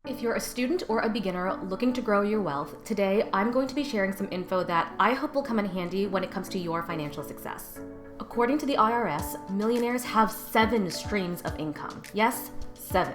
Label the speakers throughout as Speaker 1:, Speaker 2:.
Speaker 1: If you're a student or a beginner looking to grow your wealth, today I'm going to be sharing some info that I hope will come in handy when it comes to your financial success. According to the IRS, millionaires have 7 streams of income. Yes, 7.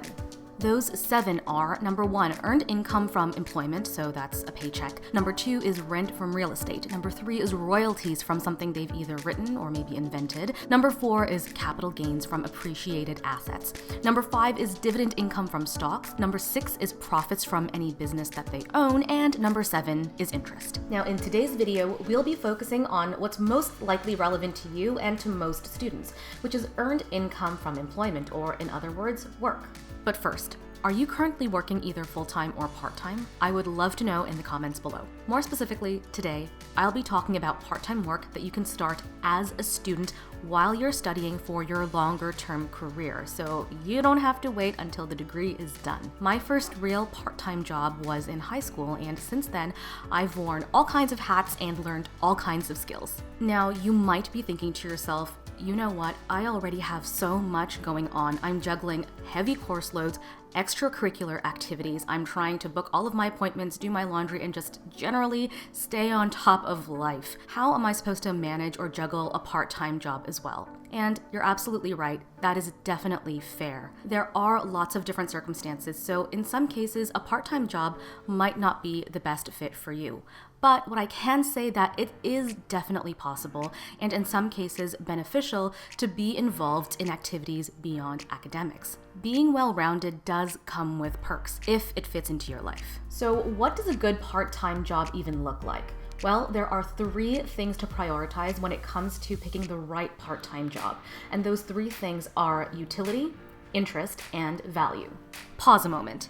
Speaker 1: Those 7 are: number 1, earned income from employment, so that's a paycheck. Number 2 is rent from real estate. Number 3 is royalties from something they've either written or maybe invented. Number 4 is capital gains from appreciated assets. Number 5 is dividend income from stocks. Number 6 is profits from any business that they own. And number 7 is interest. Now, in today's video, we'll be focusing on what's most likely relevant to you and to most students, which is earned income from employment, or in other words, work. But first, are you currently working either full-time or part-time? I would love to know in the comments below. More specifically, today, I'll be talking about part-time work that you can start as a student while you're studying for your longer-term career, so you don't have to wait until the degree is done. My first real part-time job was in high school, and since then, I've worn all kinds of hats and learned all kinds of skills. Now, you might be thinking to yourself, you know what, I already have so much going on. I'm juggling heavy course loads, extracurricular activities. I'm trying to book all of my appointments, do my laundry, and just generally stay on top of life. How am I supposed to manage or juggle a part-time job as well? And you're absolutely right, that is definitely fair. There are lots of different circumstances, so in some cases, a part-time job might not be the best fit for you. But what I can say that it is definitely possible, and in some cases beneficial, to be involved in activities beyond academics. Being well-rounded does come with perks if it fits into your life. So what does a good part-time job even look like? Well, there are 3 things to prioritize when it comes to picking the right part-time job. And those 3 things are utility, interest, and value. Pause a moment.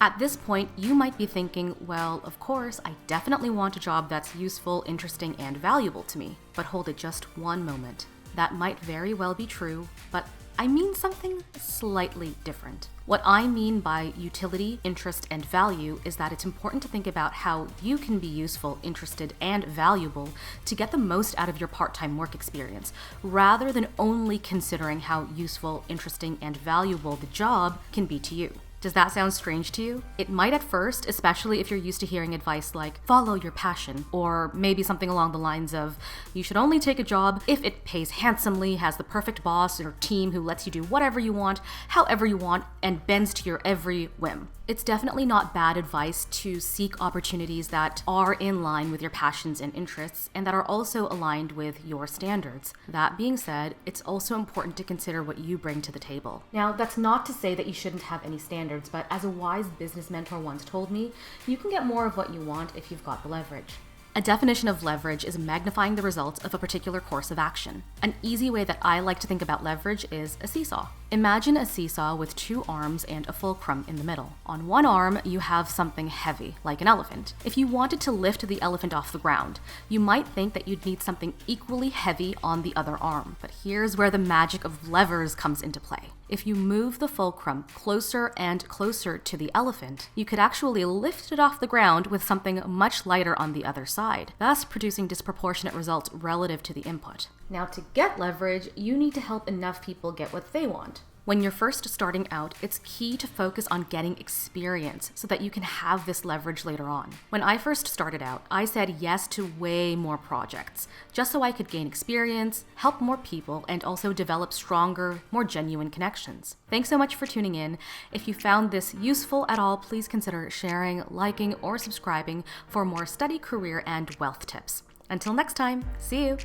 Speaker 1: At this point, you might be thinking, well, of course, I definitely want a job that's useful, interesting, and valuable to me. But hold it just one moment. That might very well be true, but I mean something slightly different. What I mean by utility, interest, and value is that it's important to think about how you can be useful, interested, and valuable to get the most out of your part-time work experience, rather than only considering how useful, interesting, and valuable the job can be to you. Does that sound strange to you? It might at first, especially if you're used to hearing advice like, follow your passion, or maybe something along the lines of, you should only take a job if it pays handsomely, has the perfect boss or team who lets you do whatever you want, however you want, and bends to your every whim. It's definitely not bad advice to seek opportunities that are in line with your passions and interests, and that are also aligned with your standards. That being said, it's also important to consider what you bring to the table. Now, that's not to say that you shouldn't have any standards, but as a wise business mentor once told me, you can get more of what you want if you've got the leverage. A definition of leverage is magnifying the results of a particular course of action. An easy way that I like to think about leverage is a seesaw. Imagine a seesaw with 2 arms and a fulcrum in the middle. On one arm, you have something heavy, like an elephant. If you wanted to lift the elephant off the ground, you might think that you'd need something equally heavy on the other arm. But here's where the magic of levers comes into play. If you move the fulcrum closer and closer to the elephant, you could actually lift it off the ground with something much lighter on the other side, thus producing disproportionate results relative to the input. Now, to get leverage, you need to help enough people get what they want. When you're first starting out, it's key to focus on getting experience so that you can have this leverage later on. When I first started out, I said yes to way more projects, just so I could gain experience, help more people, and also develop stronger, more genuine connections. Thanks so much for tuning in. If you found this useful at all, please consider sharing, liking, or subscribing for more study, career, and wealth tips. Until next time, see you!